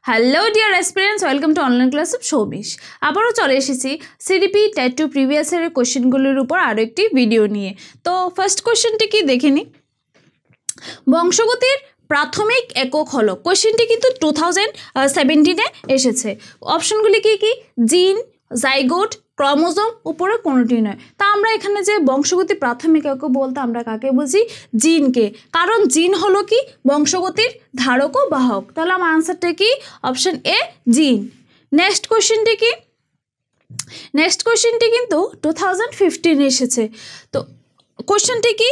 Hello dear aspirants, welcome to online class of Soumish. আবারও চলে এসেছি সিডিপি টাইপ 2 প্রিভিয়াস ইয়ারের কোশ্চেনগুলির উপর আরও একটি ভিডিও নিয়ে। তো ফার্স্ট কোশ্চেনটি কি দেখে নিই। বংশগতির প্রাথমিক একক হলো, কোশ্চেনটি কিন্তু 2017-এ এসেছে। অপশনগুলি কি কি? জিন, জাইগোট, ক্রোমোজোম, উপরে কোনোটি নয়। তা আমরা এখানে যে বংশগতির প্রাথমিক একক বলতে আমরা কাকে বুঝি? জিনকে, কারণ জিন হলো কি বংশগতির ধারক ও বাহক। তাহলে আমার আনসারটা কি? অপশন এ, জিন। নেক্সট কোশ্চেনটি কিন্তু 2015 এসেছে। তো কোশ্চেনটি কি?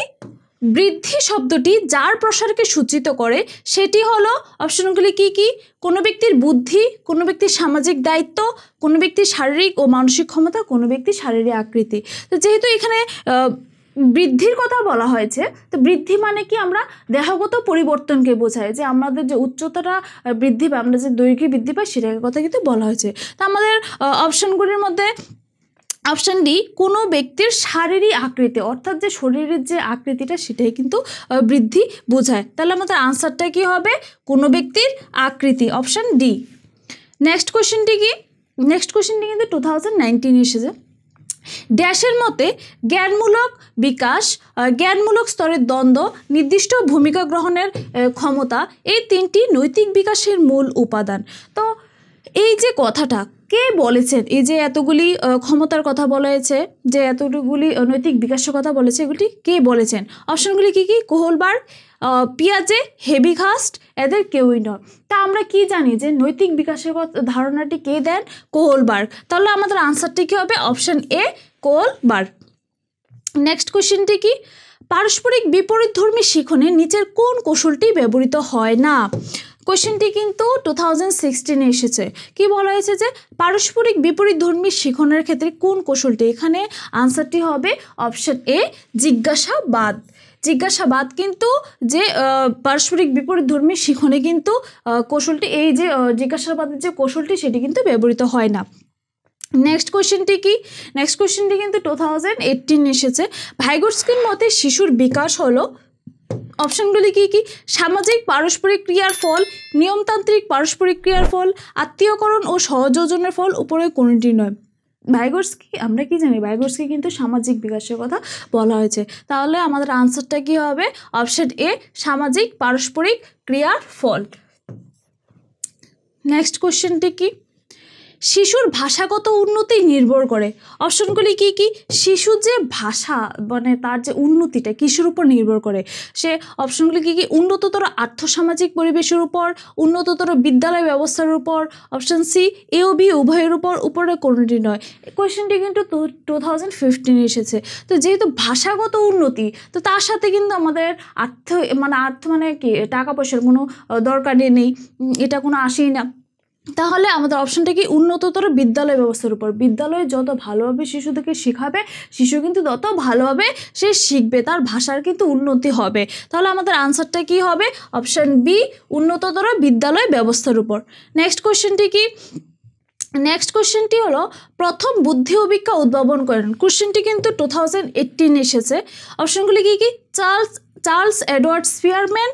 বৃদ্ধি শব্দটি যার প্রসারকে সূচিত করে সেটি হলো, অপশনগুলি কি কি? কোনো ব্যক্তির বুদ্ধি, কোনো ব্যক্তির সামাজিক দায়িত্ব, কোনো ব্যক্তির শারীরিক ও মানসিক ক্ষমতা, কোনো ব্যক্তির শারীরিক আকৃতি। তো যেহেতু এখানে বৃদ্ধির কথা বলা হয়েছে, তো বৃদ্ধি মানে কি? আমরা দেহগত পরিবর্তনকে বোঝায়, যে আমাদের যে উচ্চতাটা বৃদ্ধি পায়, আমরা যে দৈর্ঘ্য বৃদ্ধি পাই সেটার কথা কিন্তু বলা হয়েছে। তো আমাদের অপশনগুলির মধ্যে অপশন ডি, কোনো ব্যক্তির শারীরিক আকৃতি, অর্থাৎ যে শরীরের যে আকৃতিটা সেটাই কিন্তু বৃদ্ধি বোঝায়। তাহলে আমাদের আনসারটা কি হবে? কোনো ব্যক্তির আকৃতি, অপশন ডি। নেক্সট কোশ্চেনটি কিন্তু 2019 এসেছে। ড্যাশের মতে জ্ঞানমূলক বিকাশ, জ্ঞানমূলক স্তরের দ্বন্দ্ব, নির্দিষ্ট ভূমিকা গ্রহণের ক্ষমতা, এই তিনটি নৈতিক বিকাশের মূল উপাদান। তো এই যে কথাটা কে বলেছেন? এই যে এতগুলি ক্ষমতার কথা বলা হয়েছে, যে এতগুলি নৈতিক বিকাশের কথা বলেছে, এগুলি কে বলেছেন? অপশনগুলি কি কি? কোহলবার্গ, পিয়াজে, হেভিঘাস্ট, এদের কেউই নয়। তা আমরা কি জানি যে নৈতিক বিকাশের ধারণাটি কে দেন? কোহলবার্গ। তাহলে আমাদের আনসারটি কি হবে? Option A, Kohlberg. নেক্সট কোশ্চেনটি কি? পারস্পরিক বিপরীতধর্মী শিখনে নিচের কোন কৌশলটি ব্যবহৃত হয় না? কোশ্চেনটি কিন্তু 2016 এসেছে। কি বলা হয়েছে? যে পারস্পরিক বিপরীতধর্মী শিখনের ক্ষেত্রে কোন কৌশলটি? এখানে আনসারটি হবে অপশন এ, জিজ্ঞাসাবাদ কিন্তু যে পারস্পরিক বিপরীতধর্মী শিখনে কিন্তু কৌশলটি, এই যে জিজ্ঞাসাবাদের যে কৌশলটি সেটি কিন্তু ব্যবহৃত হয় না। নেক্সট কোশ্চেনটি কিন্তু 2018 এসেছে। ভাইগোটস্কির মতে শিশুর বিকাশ হলো, অপশনগুলি কি কি? সামাজিক পারস্পরিক ক্রিয়ার ফল, নিয়মতান্ত্রিক পারস্পরিক ক্রিয়ার ফল, আত্মীয়করণ ও সহযোজনের ফল, উপরে কোনটি নয়। ভাইগোটস্কি, আমরা কি জানি? ভাইগোটস্কি কিন্তু সামাজিক বিকাশের কথা বলা হয়েছে। তাহলে আমাদের আনসারটা কি হবে? অপশন এ, সামাজিক পারস্পরিক ক্রিয়ার ফল। নেক্সট কোশ্চেনটি কি? শিশুর ভাষাগত উন্নতি নির্ভর করে, অপশনগুলি কি কি? শিশুর যে ভাষা মানে তার যে উন্নতিটা কিসের উপর নির্ভর করে? সে অপশনগুলি কি কি? উন্নততর আর্থসামাজিক পরিবেশের উপর, উন্নততর বিদ্যালয় ব্যবস্থার উপর, অপশন সি, এ ও বি উভয়ের উপর, উপরে কোনোটি নয়। কোয়েশ্চেনটি কিন্তু 2015 এসেছে। তো যেহেতু ভাষাগত উন্নতি, তো তার সাথে কিন্তু আমাদের আর্থ মানে কি টাকা পয়সার কোনো দরকারই নেই, এটা কোনো আসেই না। তাহলে আমাদের অপশনটা কি? উন্নততর বিদ্যালয় ব্যবস্থার উপর। বিদ্যালয়ে যত ভালোভাবে শিশুদেরকে শেখাবে, শিশু কিন্তু তত ভালোভাবে সে শিখবে, তার ভাষার কিন্তু উন্নতি হবে। তাহলে আমাদের আনসারটা কি হবে? অপশন বি, উন্নততর বিদ্যালয় ব্যবস্থার উপর। নেক্সট কোশ্চেনটি হলো, প্রথম বুদ্ধি অভিজ্ঞা উদ্ভাবন করেন। কোশ্চেনটি কিন্তু 2018 এসেছে। অপশনগুলি কি কি? চার্লস এডওয়ার্ড স্পিয়ারম্যান,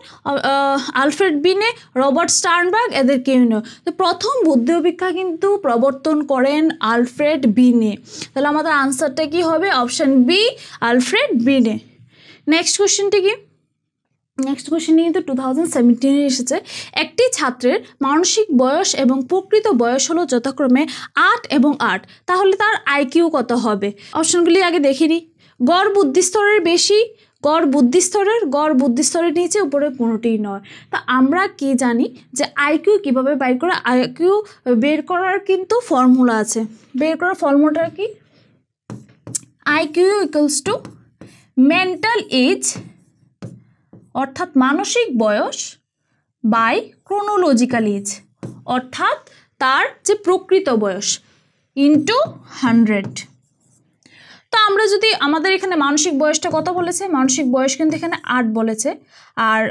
আলফ্রেড বিনে, রবার্ট স্টার্নবার্গ, এদের কেউ নয়। তো প্রথম বুদ্ধি অভিজ্ঞা কিন্তু প্রবর্তন করেন আলফ্রেড বিনে। তাহলে আমাদের আনসারটা কি হবে? অপশন বি, আলফ্রেড বিনে। নেক্সট কোশ্চেন কিন্তু 2017 এসেছে। একটি ছাত্রের মানসিক বয়স এবং প্রকৃত বয়স হলো যথাক্রমে 8 এবং 8। তাহলে তার আইকিউ কত হবে? অপশনগুলি আগে দেখে নিই। গড় বুদ্ধিস্তরের বেশি, গড় বুদ্ধিস্তরের নিচে, উপরে কোনোটিই নয়। তা আমরা কি জানি যে আইকিউ কিভাবে বের করে? আইকিউ বের করার কিন্তু ফর্মুলা আছে। বের করার ফর্মুলাটা কি? IQ equals to mental age, অর্থাৎ মানসিক বয়স, বাই ক্রোনোলজিক্যাল এজ, অর্থাৎ তার যে প্রকৃত বয়স, ইন্টু 100। তো আমরা যদি আমাদের এখানে মানসিক বয়সটা কত বলেছে? মানসিক বয়স কিন্তু এখানে 8 বলেছে, আর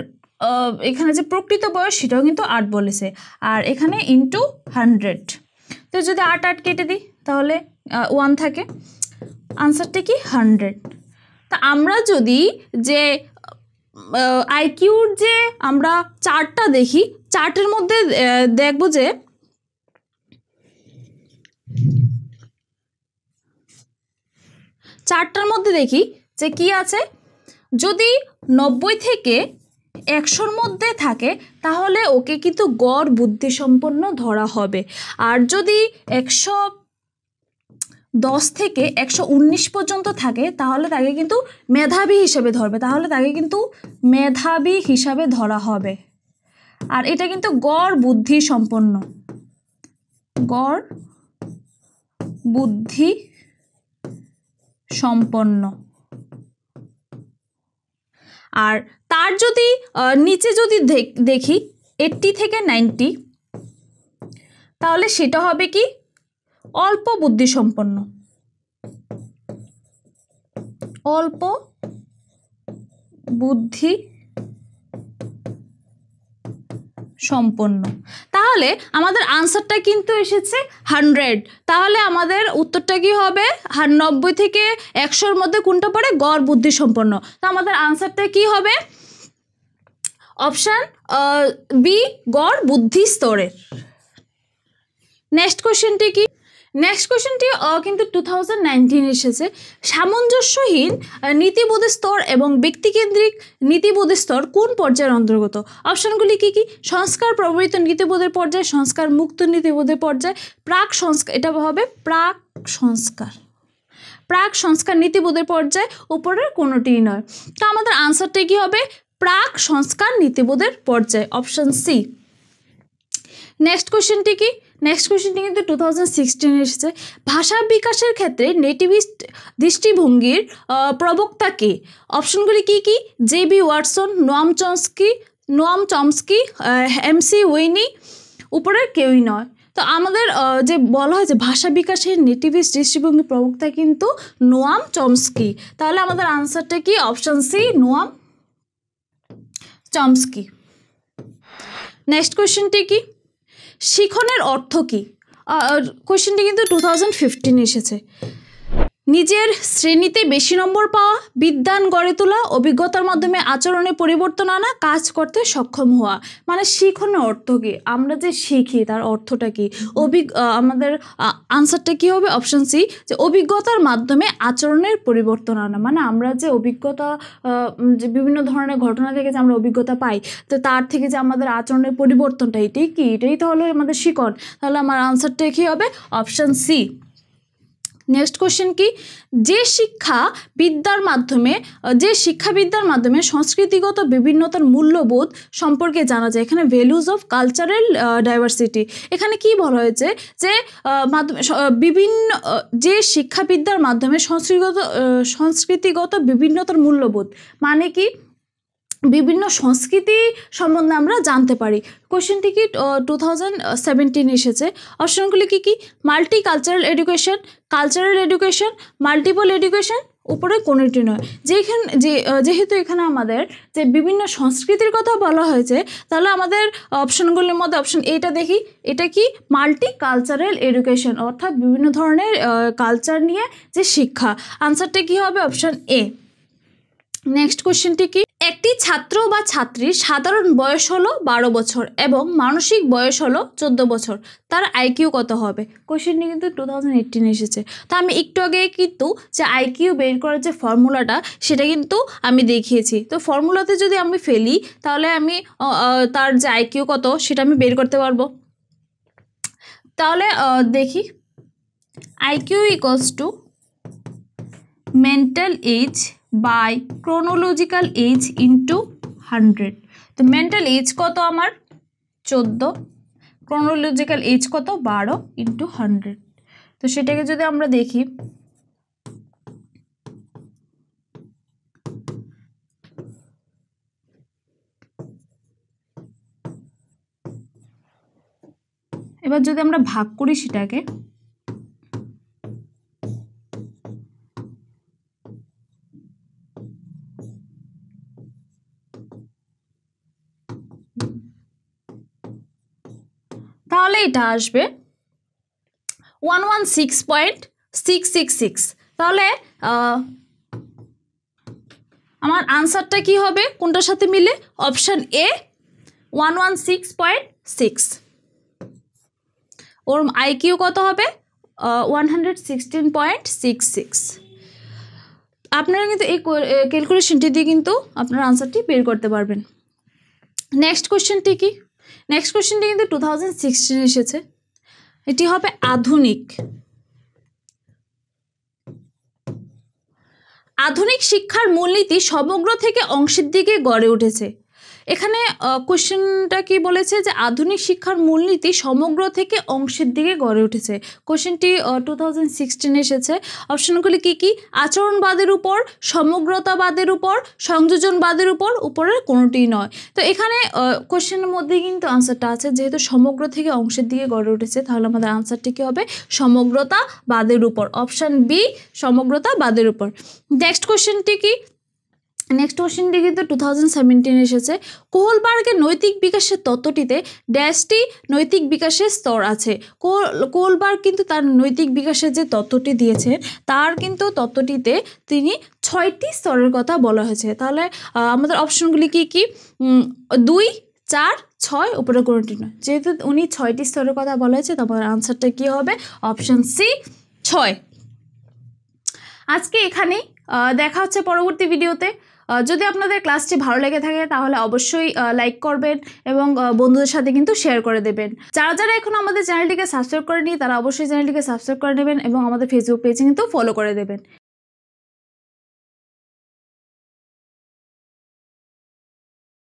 এখানে যে প্রকৃত বয়স সেটাও কিন্তু 8 বলেছে, আর এখানে ইন্টু 100। তো যদি 8 কেটে দিই তাহলে 1 থাকে, আনসারটা কি? 100। তা আমরা যদি যে আইকিউর যে আমরা চার্টটা দেখি, চার্টের মধ্যে দেখব যে চারটার মধ্যে দেখি যে কি আছে। যদি 90 থেকে 100-র মধ্যে থাকে তাহলে ওকে কিন্তু গড় বুদ্ধিসম্পন্ন ধরা হবে। আর যদি 110 থেকে 119 পর্যন্ত থাকে তাহলে তাকে কিন্তু মেধাবী হিসেবে ধরা হবে। আর এটা কিন্তু গড় বুদ্ধি সম্পন্ন। আর তার যদি নিচে যদি দেখি 80 থেকে 90, তাহলে সেটা হবে কি অল্প বুদ্ধি সম্পন্ন। তাহলে আমাদের আনসারটা কিন্তু এসেছে 100। তাহলে আমাদের উত্তরটা কি হবে? 90 থেকে 100-র মধ্যে কোনটা পড়ে? গড় বুদ্ধি সম্পন্ন। তো আমাদের আনসারটা কি হবে? অপশন বি, গড় বুদ্ধি স্তরের। নেক্সট কোশ্চেনটি কি? নেক্সট কোশ্চেনটি কিন্তু 2019 এসেছে। সামঞ্জস্যহীন নীতিবোধের স্তর এবং ব্যক্তিকেন্দ্রিক নীতিবোধের স্তর কোন পর্যায়ের অন্তর্গত? অপশনগুলি কি কি? সংস্কার প্রবর্তিত নীতিবোধের পর্যায়, সংস্কার মুক্ত নীতিবোধের পর্যায়, প্রাক সংস্কার, এটা হবে প্রাক সংস্কার নীতিবোধের পর্যায়, উপরের কোনোটিই নয়। তো আমাদের আনসারটা কি হবে? প্রাক সংস্কার নীতিবোধের পর্যায়, অপশন সি। নেক্সট কোশ্চেনটি কি? নেক্সট কোশ্চেনটি কিন্তু 2016 এসেছে। ভাষা বিকাশের ক্ষেত্রে নেটিভিস্ট দৃষ্টিভঙ্গির প্রবক্তা কে? অপশনগুলি কি কি? J B. Watson, Noam Chomsky, M C. Winnie, উপরের কেউই নয়। তো আমাদের যে বলা হয়েছে ভাষা বিকাশের নেটিভিস্ট দৃষ্টিভঙ্গির প্রবক্তা কিন্তু নোয়াম চমস্কি। তাহলে আমাদের আনসারটা কি? Option C, Noam Chomsky. Next কোশ্চেনটি কি? শিখনের অর্থ কি? কোশ্চেনটি কিন্তু 2015 এসেছে। নিজের শ্রেণীতে বেশি নম্বর পাওয়া, বিদ্যান গড়ে তোলা, অভিজ্ঞতার মাধ্যমে আচরণে পরিবর্তন আনা, কাজ করতে সক্ষম হওয়া। মানে শিখনের অর্থ কি? আমরা যে শিখি তার অর্থটা কি? আমাদের আনসারটা কি হবে? অপশন সি, যে অভিজ্ঞতার মাধ্যমে আচরণের পরিবর্তন আনা। মানে আমরা যে অভিজ্ঞতা, যে বিভিন্ন ধরনের ঘটনা থেকে যে আমরা অভিজ্ঞতা পাই, তো তার থেকে যে আমাদের আচরণের পরিবর্তনটা, এটাই কি? এটাই তো হলো আমাদের শিখন। তাহলে আমার আনসারটা কি হবে? Option C. নেক্সট কোশ্চেন কি? যে শিক্ষাবিদ্যার মাধ্যমে সংস্কৃতিগত বিভিন্নতার মূল্যবোধ সম্পর্কে জানা যায়। এখানে ভ্যালুজ অফ কালচারাল ডাইভার্সিটি। এখানে কি বলা হয়েছে? যে যে শিক্ষাবিদ্যার মাধ্যমে সংস্কৃতিগত বিভিন্নতার মূল্যবোধ মানে কি? বিভিন্ন সংস্কৃতি সম্বন্ধে আমরা জানতে পারি। কোশ্চেনটি কি 2017 এসেছে। অপশনগুলি কি কি? Multi cultural education, cultural education, multiple education, উপরে কোনোটি নয়। যেহেতু এখানে আমাদের যে বিভিন্ন সংস্কৃতির কথা বলা হয়েছে, তাহলে আমাদের অপশনগুলির মধ্যে অপশন এটা দেখি, এটা কি? মাল্টি কালচারাল এডুকেশন, অর্থাৎ বিভিন্ন ধরনের কালচার নিয়ে যে শিক্ষা। আনসারটা কি হবে? Option A. নেক্সট কোশ্চেনটি কি? একটি ছাত্র বা ছাত্রীর সাধারণ বয়স হলো 12 বছর এবং মানসিক বয়স হলো 14 বছর, তার আইকিউ কত হবে? কোশ্চেনটি কিন্তু 2018 এসেছে। তা আমি একটু আগে কিন্তু যে আইকিউ বের করার যে ফর্মুলাটা, সেটা কিন্তু আমি দেখিয়েছি। তো ফর্মুলাতে যদি আমি ফেলি, তাহলে আমি তার যে আইকিউ কত সেটা আমি বের করতে পারবো। তাহলে দেখি, IQ equals to mental age by chronological age into 100। তো মেন্টাল এজ কত আমার? 14, ক্রোনোলজিক্যাল এজ কত? 12 ইন্টু 100। তো সেটাকে যদি আমরা দেখি, এবার যদি আমরা ভাগ করি সেটাকে, তাহলে এটা আসবে 116.666। তাহলে আমার আনসারটা কি হবে? কোনটার সাথে মিলে? Option A 116.666। ওর আইকিউ কত হবে 116.66। আপনারা কিন্তু এই ক্যালকুলেশনটি দিয়ে কিন্তু আপনার আনসারটি বের করতে পারবেন। নেক্সট কোশ্চেনটি কি? নেক্সট কোশ্চেনটি কিন্তু 2016 এসেছে। এটি হবে আধুনিক শিক্ষার মূলনীতি সমগ্র থেকে অংশের দিকে গড়ে উঠেছে। এখানে কোশ্চেনটা কি বলেছে যে আধুনিক শিক্ষার মূলনীতি সমগ্র থেকে অংশের দিকে গড়ে উঠেছে। কোশ্চেনটি 2016 এসেছে। অপশনগুলি কি কি? আচরণবাদের উপর, সমগ্রতাবাদের উপর, সংযোজনবাদের উপর, উপরের কোনোটিই নয়। তো এখানে কোশ্চেনের মধ্যে কিন্তু আনসারটা আছে, যেহেতু সমগ্র থেকে অংশের দিকে গড়ে উঠেছে, তাহলে আমাদের আনসারটি কি হবে সমগ্রতাবাদের উপর। অপশান বি, সমগ্রতাবাদের উপর। নেক্সট কোশ্চেনটি কি? নেক্সট কোশ্চেনটি কিন্তু 2017 এসেছে। কোহলবার্গের নৈতিক বিকাশের তত্ত্বটিতে ড্যাশটি নৈতিক বিকাশের স্তর আছে। কোহলবার্গ কিন্তু তার নৈতিক বিকাশের যে তত্ত্বটি দিয়েছেন, তার কিন্তু তত্ত্বটিতে তিনি 6টি স্তরের কথা বলা হয়েছে। তাহলে আমাদের অপশনগুলি কি কি? 2, 4, 6, উপরে কোনোটি নয়। যেহেতু উনি 6টি স্তরের কথা বলা হয়েছে, তারপর আনসারটা কি হবে? Option C, 6। আজকে এখানেই, দেখা হচ্ছে পরবর্তী ভিডিওতে। যদি আপনাদের ক্লাসটি ভালো লেগে থাকে তাহলে অবশ্যই লাইক করবেন এবং বন্ধুদের সাথে কিন্তু শেয়ার করে দেবেন। যারা যারা এখন আমাদের চ্যানেলটিকে সাবস্ক্রাইব করেনি তারা অবশ্যই চ্যানেলটিকে সাবস্ক্রাইব করে নেবেন এবং আমাদের ফেসবুক পেজে কিন্তু ফলো করে দেবেন।